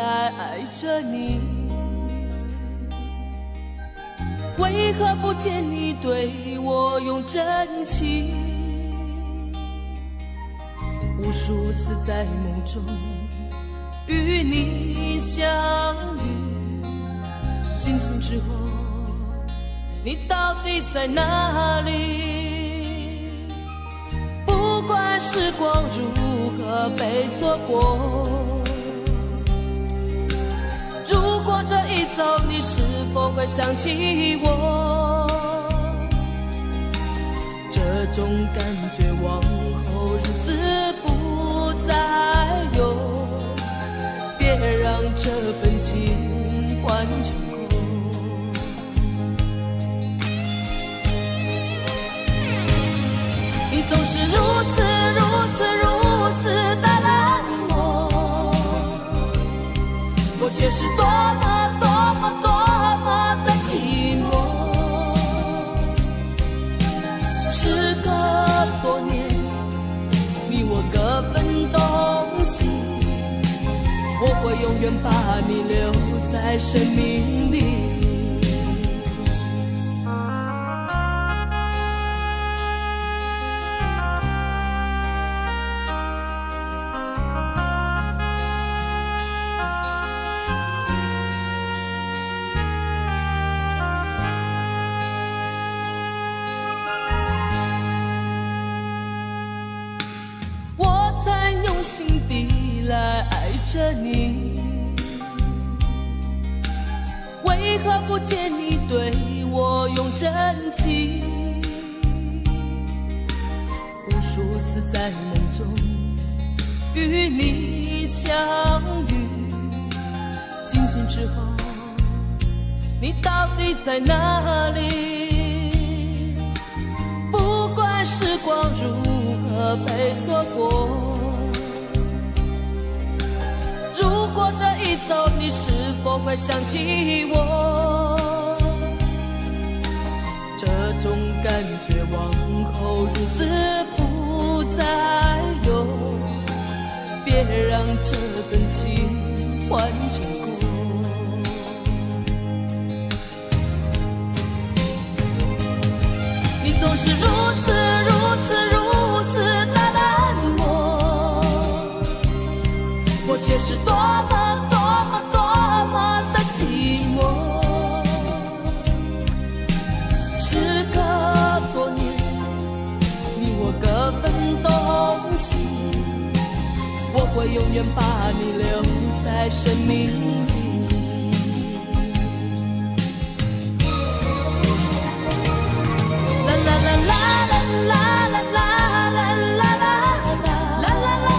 来爱着你，为何不见你对我用真情？无数次在梦中与你相遇，惊醒之后你到底在哪里？不管时光如何被错过，如果这一走你是否会想起我？这种感觉往后日子不再有，别让这份情换成空。你总是如此的冷漠，我却是多么的寂寞。时隔多年，你我各分东西，我会永远把你留在生命里。心底来爱着你，为何不见你对我用真情？无数次在梦中与你相遇，惊醒之后你到底在哪里？不管时光如何被错过，如果这一走你是否会想起我？这种感觉往后日子不再有，别让这份情换成空。你总是如此的冷漠，我却是多么的寂寞。时隔多年，你我各分东西，我会永远把你留在生命里。啦啦啦啦啦啦啦啦啦啦啦啦啦啦啦啦啦。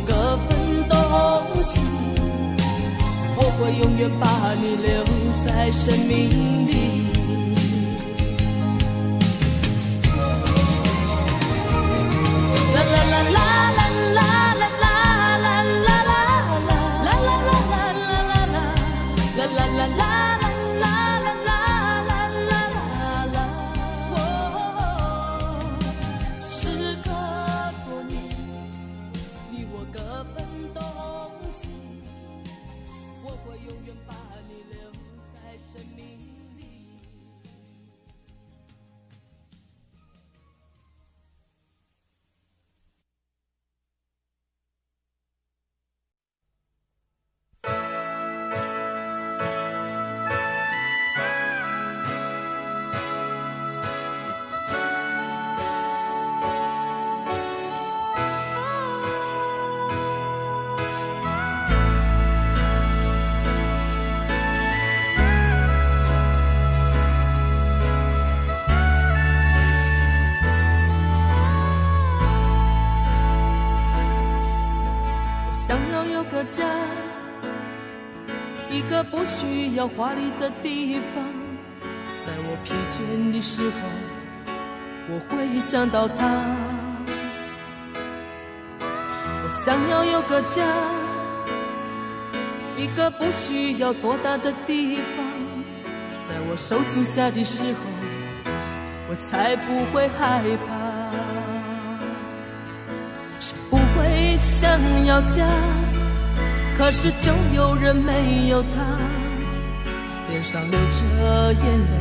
各分东西，我会永远把你留在生命里。啦啦啦啦啦啦啦啦啦啦啦啦啦啦啦啦啦啦。家，一个不需要华丽的地方，在我疲倦的时候，我会想到他。我想要有个家，一个不需要多大的地方，在我受惊吓的时候，我才不会害怕。谁不会想要家，可是就有人没有他，脸上流着眼泪，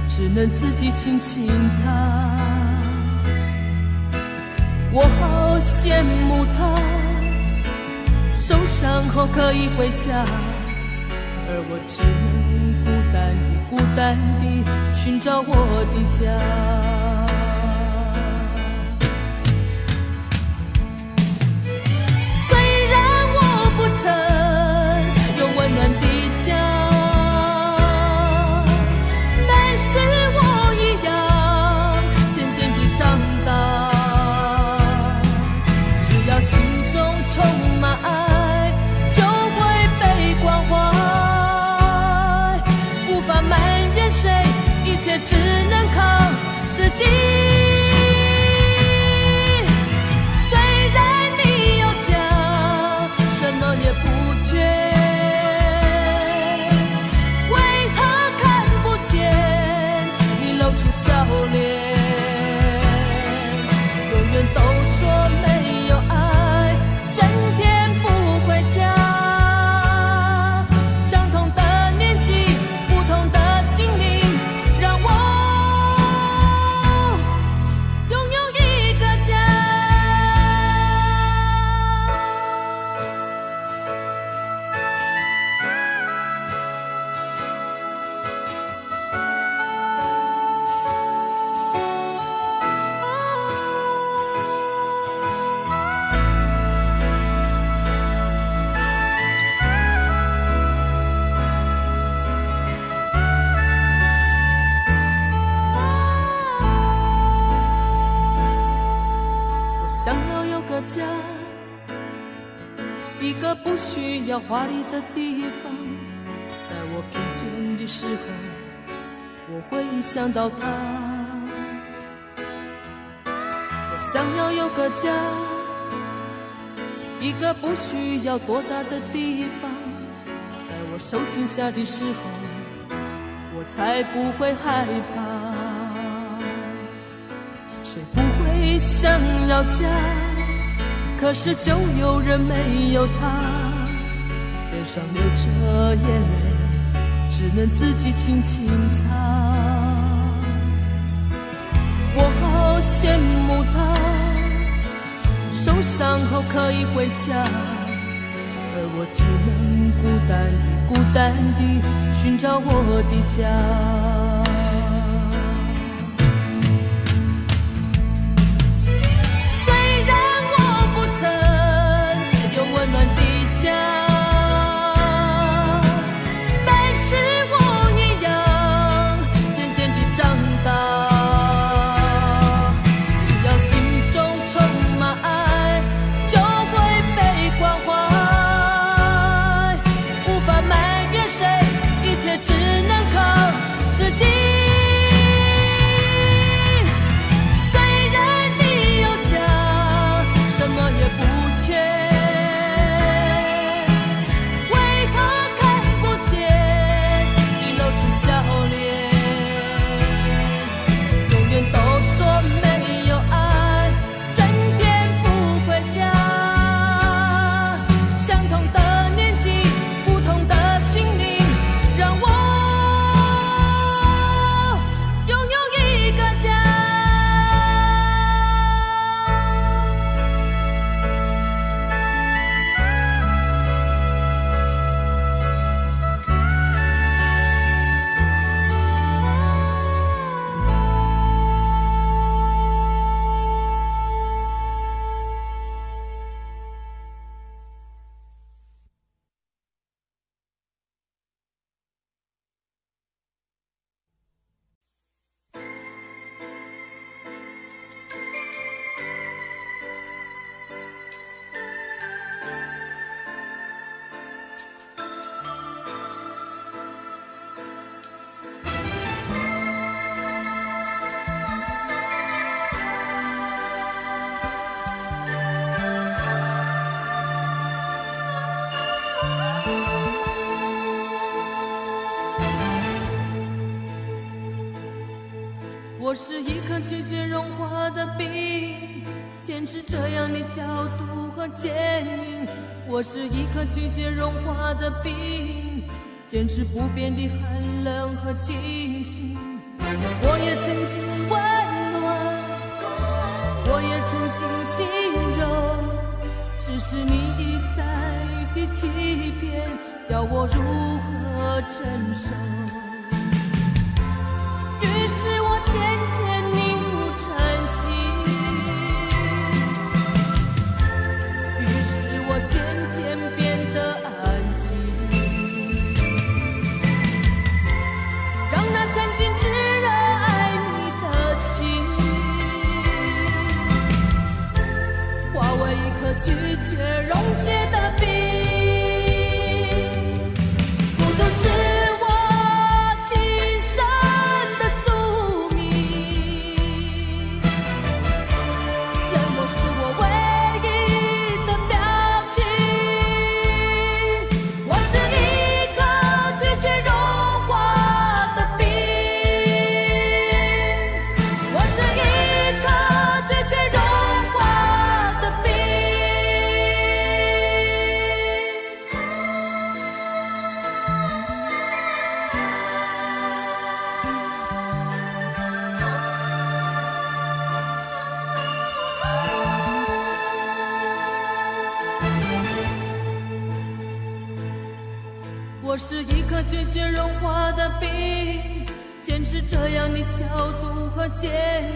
只能自己轻轻擦。我好羡慕他，受伤后可以回家，而我只能孤单地寻找我的家。虽然我不曾有温暖的家，但是我一样渐渐地长大。只要心中充满爱，就会被关怀，无法埋怨谁，一切只能靠自己。虽然你有家，什么也不缺，为何看不见你露出笑脸？永远都说没有爱，整天不回家。相同的年纪，不同的心灵，让我拥有一个家。想要有个家，一个不需要华丽的地方，在我疲倦的时候，我会想到他。我想要有个家，一个不需要多大的地方，在我受惊吓的时候，我才不会害怕。谁不会想要家，可是就有人没有他，脸上流着眼泪，只能自己轻轻擦。我好羡慕他，受伤后可以回家，而我只能孤单地寻找我的家。只能靠自己。我是一颗拒绝融化的冰，坚持这样的角度和坚硬。我是一颗拒绝融化的冰，坚持不变的寒冷和清醒。我也曾经温暖，我也曾经轻柔，只是你一再的欺骗，叫我如何承受。于是我渐渐领悟晨曦，于是我渐渐变得安静，让那曾经炙热爱你的心化为一颗拒绝溶解的冰。孤独是我是一颗拒绝融化的冰，坚持这样的角度和坚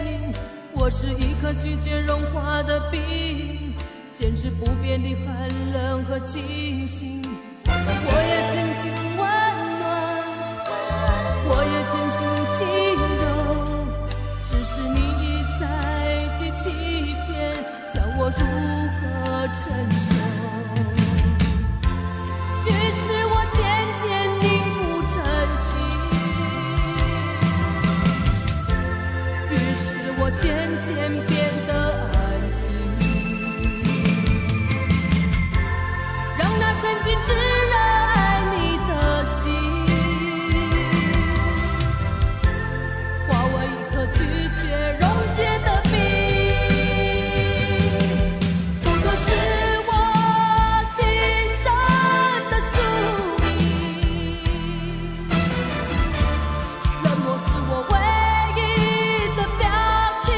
硬。我是一颗拒绝融化的冰，坚持不变的寒冷和清醒。我也曾经温暖，我也曾经轻柔，只是你一再的欺骗，叫我如何承受。于是我渐渐领悟晨曦，于是我渐渐变得安静，让那曾经炙热爱你的心化为一颗拒绝溶解的冰。不过是是我唯一的表情。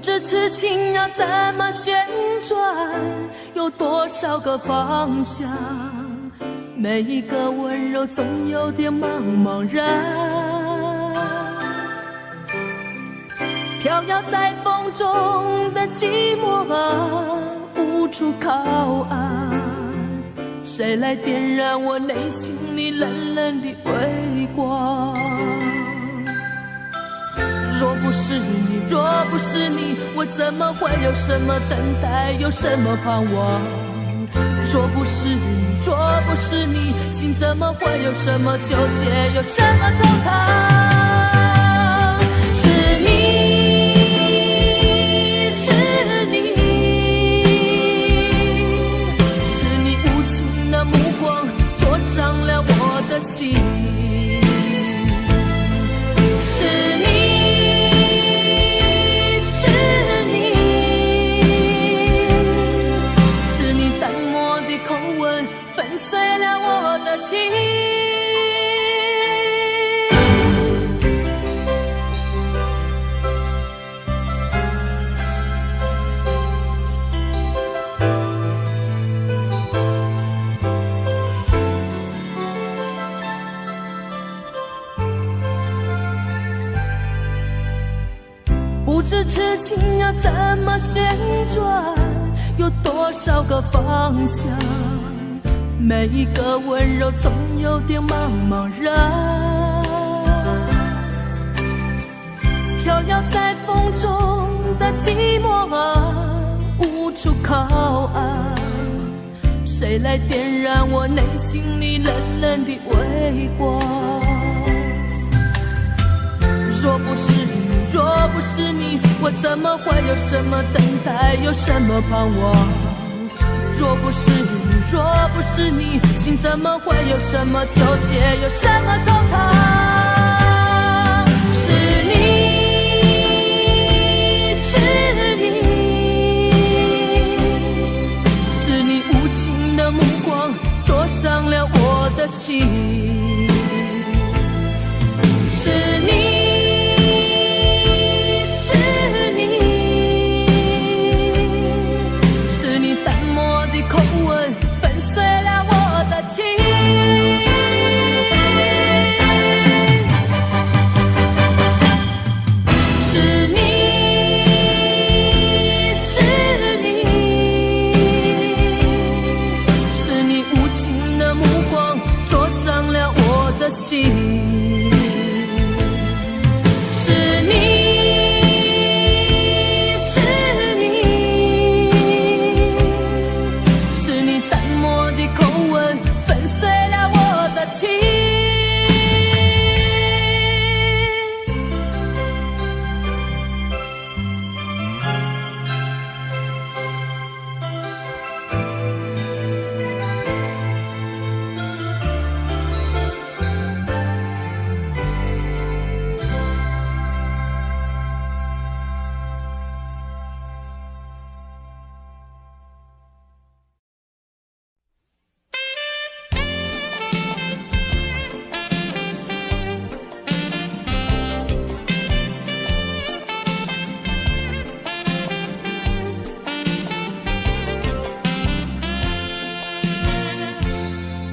知痴情要怎么旋转，有多少个方向，每一个温柔总有点茫茫然。飘摇在风中的寂寞啊，无处靠岸，谁来点燃我内心里冷冷的微光？若不是你，若不是你，我怎么会有什么等待，有什么盼望？若不是你，若不是你，心怎么会有什么纠结，有什么惆怅？是你，是你，是你无情的目光灼伤了我的心。不知痴情要怎么旋转，有多少个方向，每一个温柔总有点茫茫然。飘摇在风中的寂寞啊，无处靠岸，谁来点燃我内心里冷冷的微光？若不是你，若不是你，我怎么会有什么等待，有什么盼望？若不是你，若不是你，心怎么会有什么纠结，有什么惆怅？是你，是你，是你无情的目光灼伤了我的心。是你，口吻粉碎了我的情。是你，是你，是你无情的目光灼伤了我的心。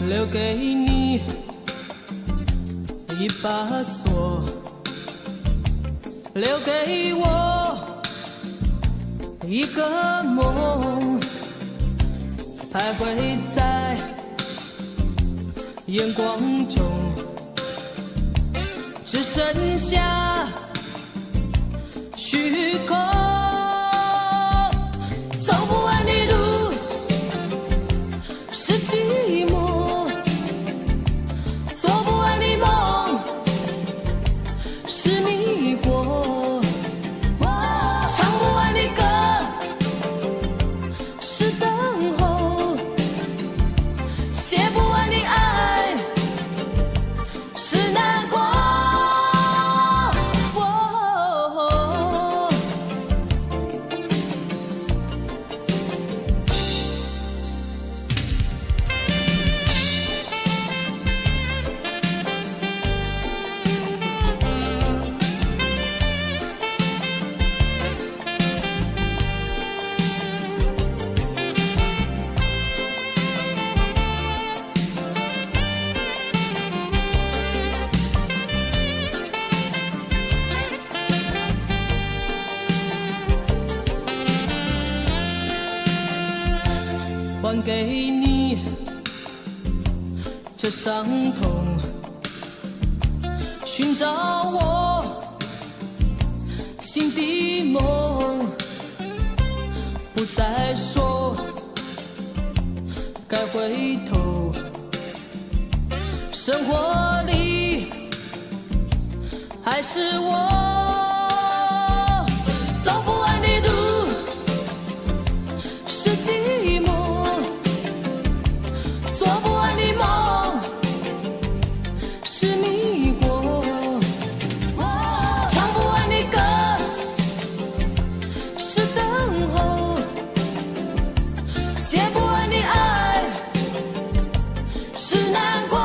留给你一把锁，留给我一个梦，徘徊在眼光中，只剩下虚空。走不完的路是寂寞，还给你这伤痛，寻找我心的梦，不再说该回头，生活里还是我走不完的路，是寂寞，做不完的梦，是迷惑，唱不完的歌，是等候，写不完的爱，是难过。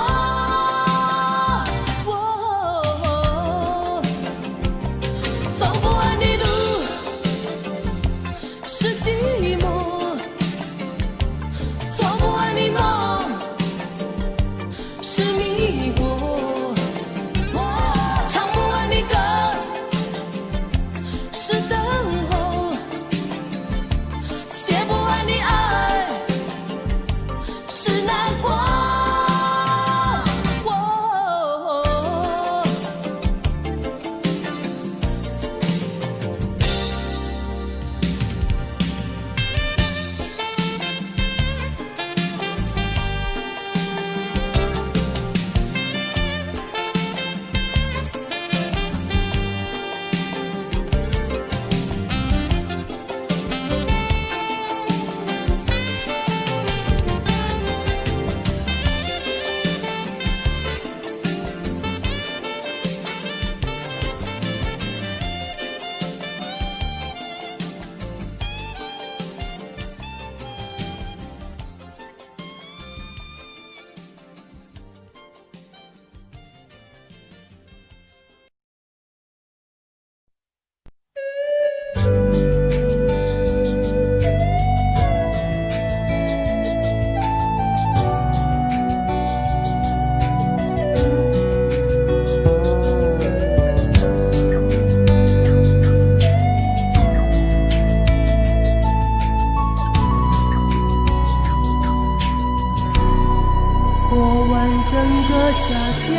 整个夏天，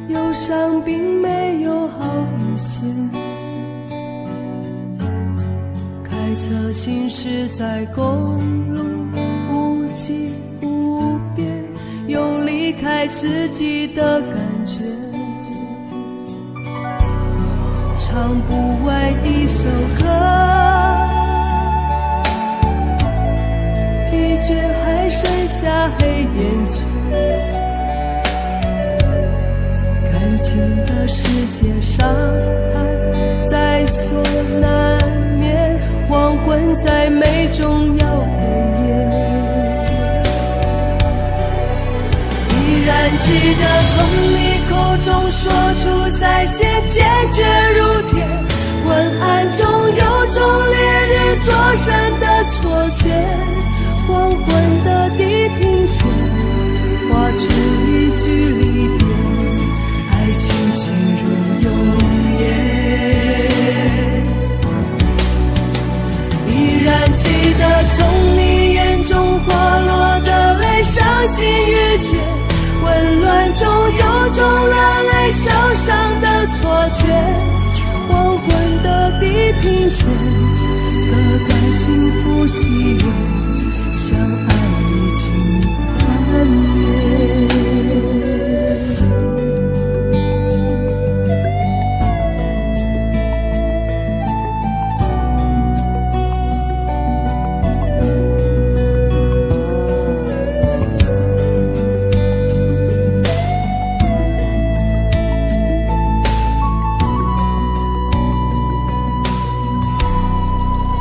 忧伤并没有好一些。开车行驶在公路，无际无边，有离开自己的感觉。唱不完一首歌，却还剩下黑眼圈，感情的世界上还在所难免，黄昏在美中要哽咽。依然记得从你口中说出再见，坚决如铁，昏暗中有种烈日灼身的错觉。黄昏的地平线，画出一句离别，爱情进入永夜。依然记得从你眼中滑落的泪，伤心欲绝，混乱中有种热泪烧伤的错觉。黄昏的地平线，割断幸福喜悦，相爱已经幻灭。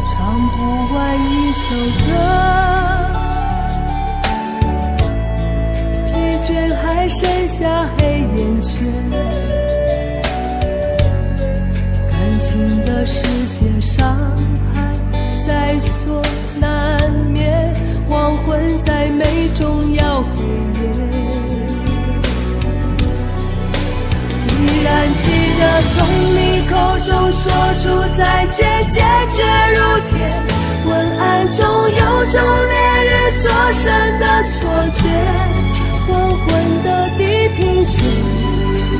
唱不完一首歌，还剩下黑眼圈，感情的世界上还在所难免，黄昏在美中要黑夜。依然记得从你口中说出再见，坚决如铁，昏暗中有种烈日灼身的错觉，黄昏的地平线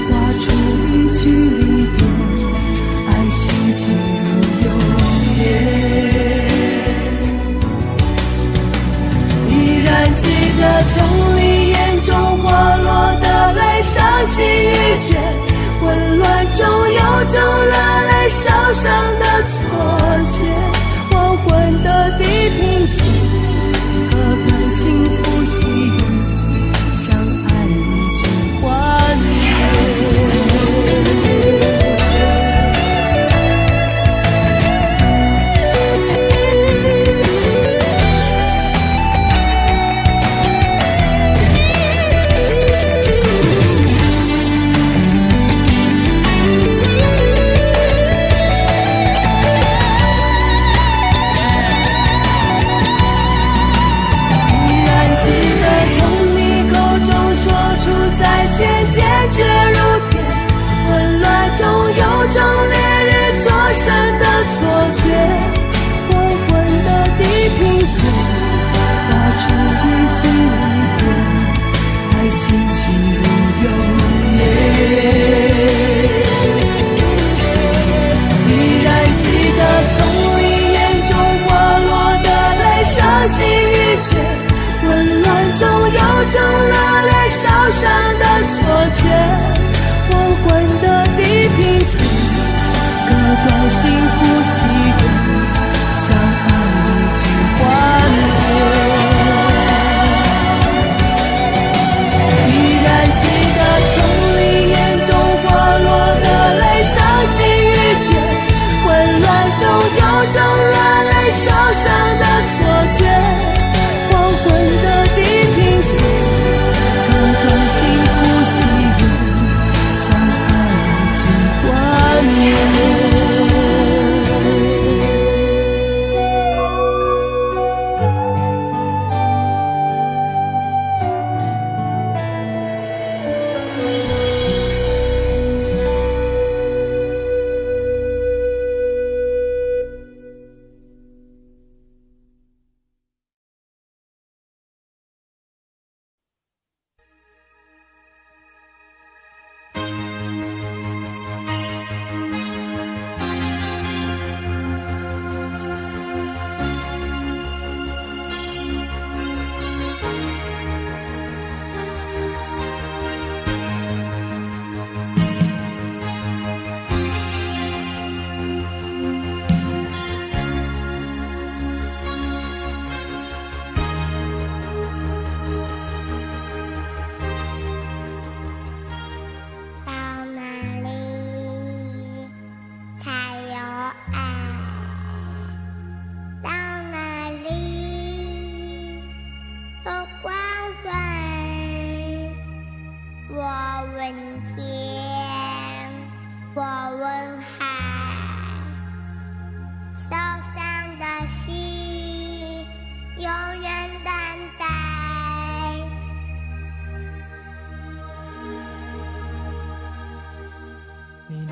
画出一句离别，爱情进入永夜。依然记得从你眼中滑落的泪，伤心欲绝，混乱中有种热泪烧伤的错觉，黄昏的地平线，割断幸福喜悦，相爱已经幻灭。坚决如铁，混乱中有种烈日灼身的错觉，黄昏的地平线画出一句离别，爱情进入永夜。依然记得从你眼中滑落的泪，伤心欲绝，混乱中有种热烈烧伤的错觉，黄昏的地平线，割断幸福喜悦，相爱已经幻灭。依然记得从你眼中滑落的泪，伤心欲绝，混乱中有种热泪烧伤的错觉，黄昏的地平线，割断幸福喜悦，相爱已经幻灭。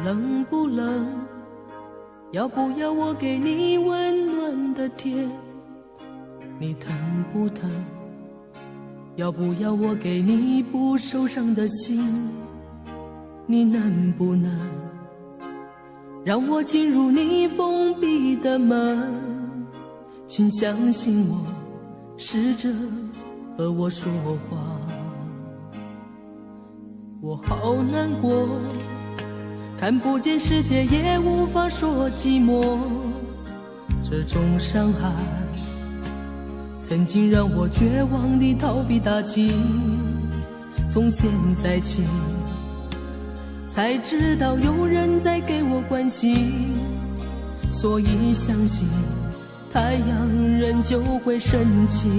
冷不冷？要不要我给你温暖的贴？你疼不疼？要不要我给你不受伤的心？你能不能让我进入你封闭的门？请相信我，试着和我说话。我好难过，看不见世界，也无法说寂寞。这种伤害曾经让我绝望地逃避打击，从现在起才知道有人在给我关心，所以相信太阳仍旧会升起。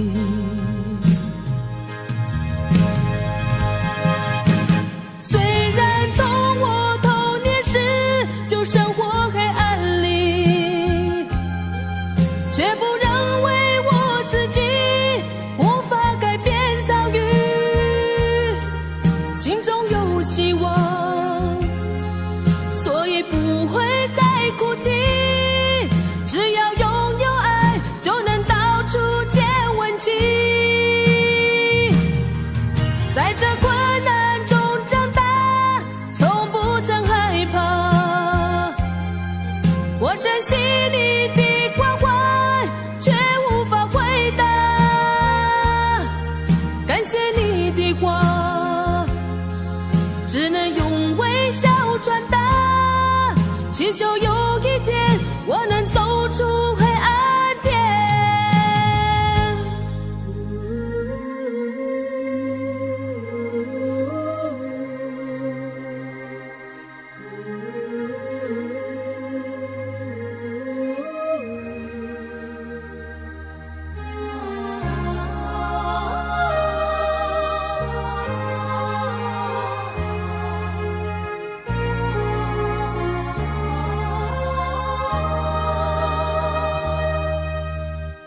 虽然从我童年时就生活黑暗里，却不认为我自己无法改变遭遇，心中有希望，所以不会再哭泣。只要拥有爱，就只能用微笑转达，祈求有一天我能走出黑暗点。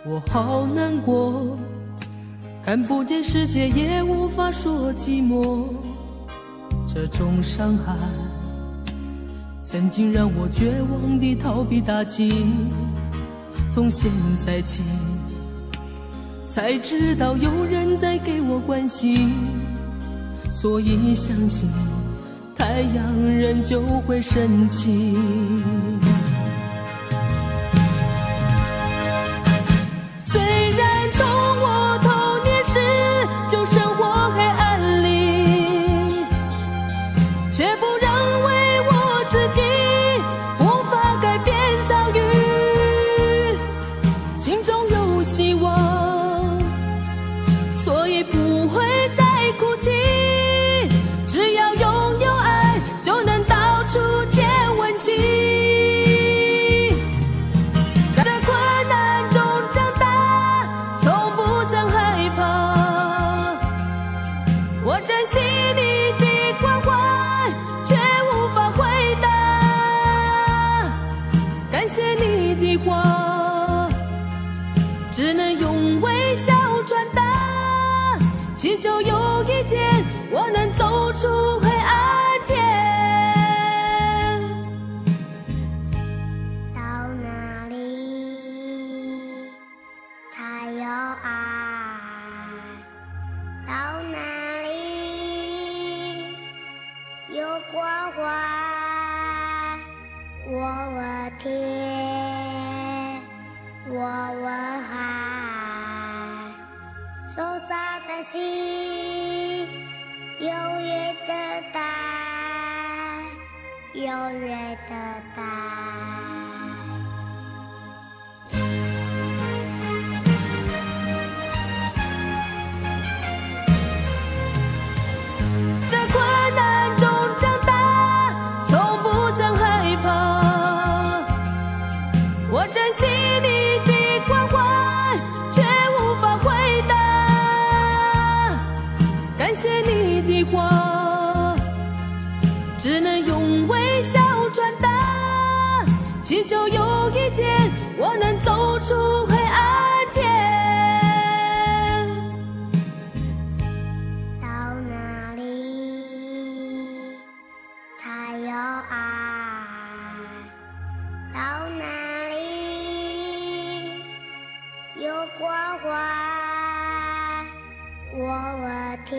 我好难过，看不见世界也无法说寂寞，这种伤害曾经让我绝望地逃避打击，从现在起才知道有人在给我关心，所以相信太阳仍旧会升起。虽然从我童年时就生活黑暗里，却不认为我自己无法改变遭遇，心中有希望，所以不会再哭泣，只要拥有爱就能到处见温情。只能用微笑转达，祈求有一天我能走出黑暗点。到哪里才有爱？到哪里有关怀？我问天，我问海，受伤的心永远等待，永远等待。在困难中长大，从不曾害怕，我珍惜你的关怀，却无法回答。感谢你的话，只能用微笑转达，祈求有一天我能走出黑暗点。到哪里才有爱？到哪里有关怀？我问天，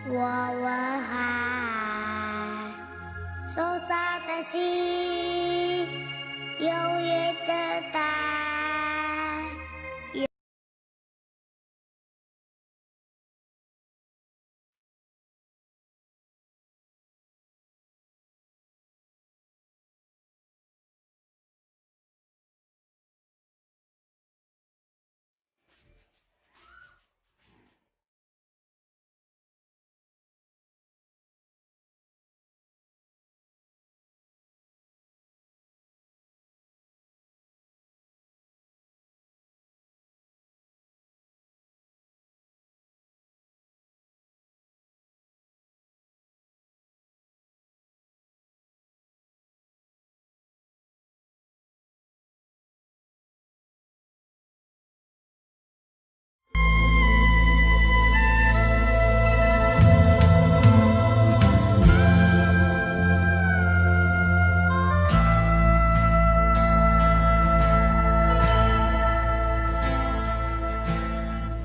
我问海，受伤的心永远等待。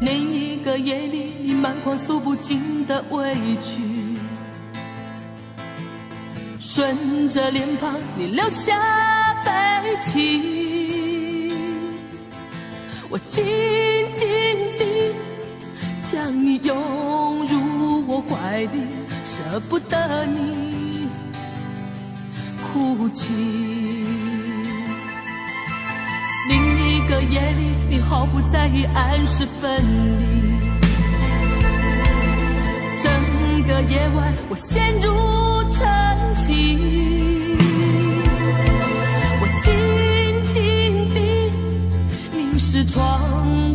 那一个夜里，满眶诉不尽的委屈，顺着脸庞你流下悲泣，我紧紧地将你拥入我怀怀里，舍不得你哭泣。另一个夜里，你毫不在意按时分离。整个夜晚，我陷入沉寂。我静静地凝视窗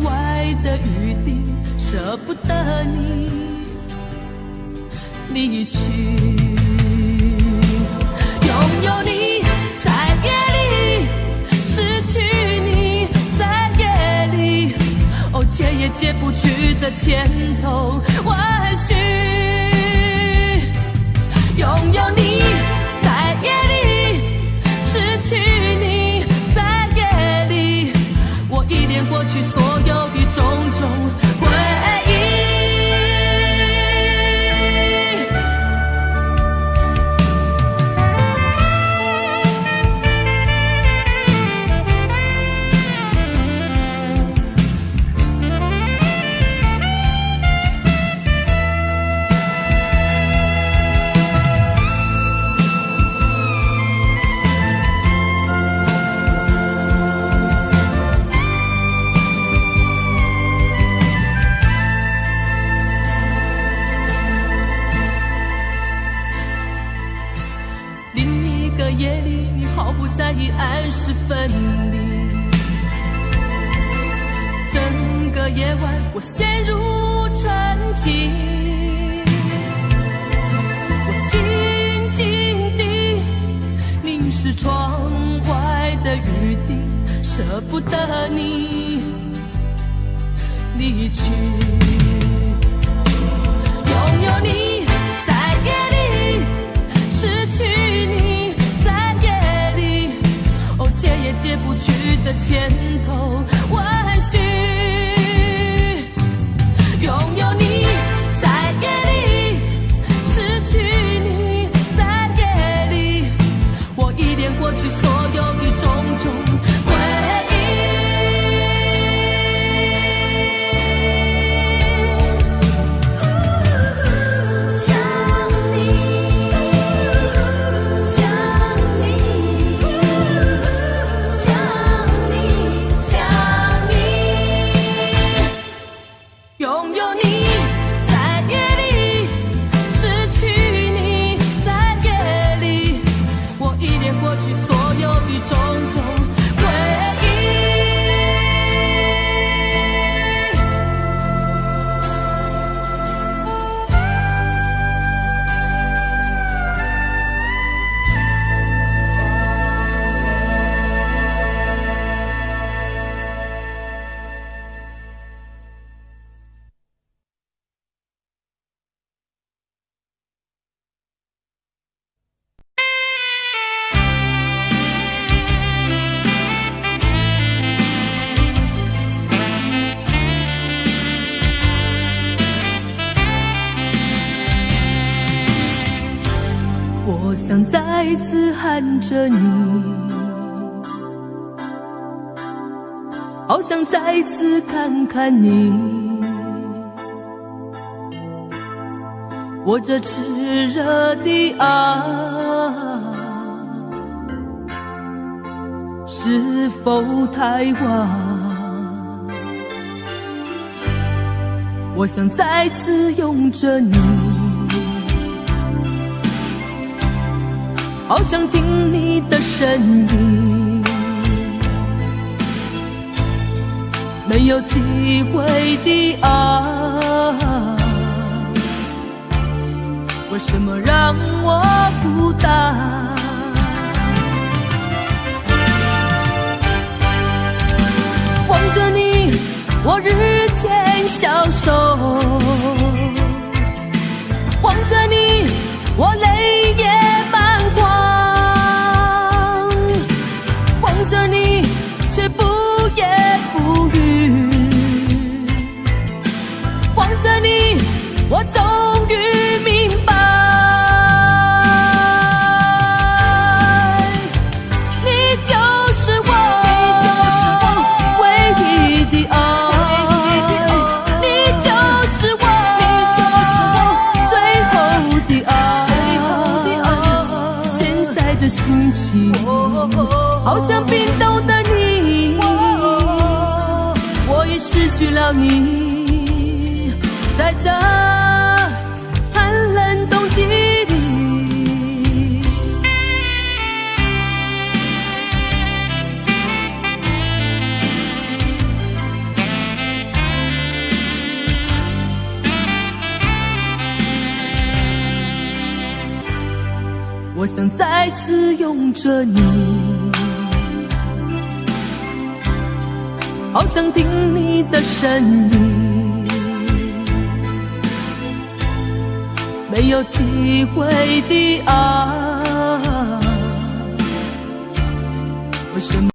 外的雨滴，舍不得你离去。拥有你在夜里，失去你在夜里，哦，解也解不去的千头万绪。拥有你在夜里，失去你在夜里，我依恋过去所有的种种回忆。夜里，你毫不在意按时分离。整个夜晚，我陷入沉寂。我静静地凝视窗外的雨滴，舍不得你离去。拥有你在夜里，失去你解也解不去的千头万绪。拥有你在夜里，失去你在夜里，我依恋过去所有的种种回忆。我想再次喊着你，好想再次看看你，我这炽热的爱是否太晚？我想再次拥着你，好想听你的声音，没有机会的爱，为什么让我孤单？望着你，我日渐消瘦，望着你，我泪也满眶，望着你，却不言不语，望着你，我终于明白，你就是我唯一的爱，你就是我最情，好像冰冻的你，我已失去了你，在这寒冷冬季里。我想再次拥着你，好想听你的声音，没有机会的爱，为什么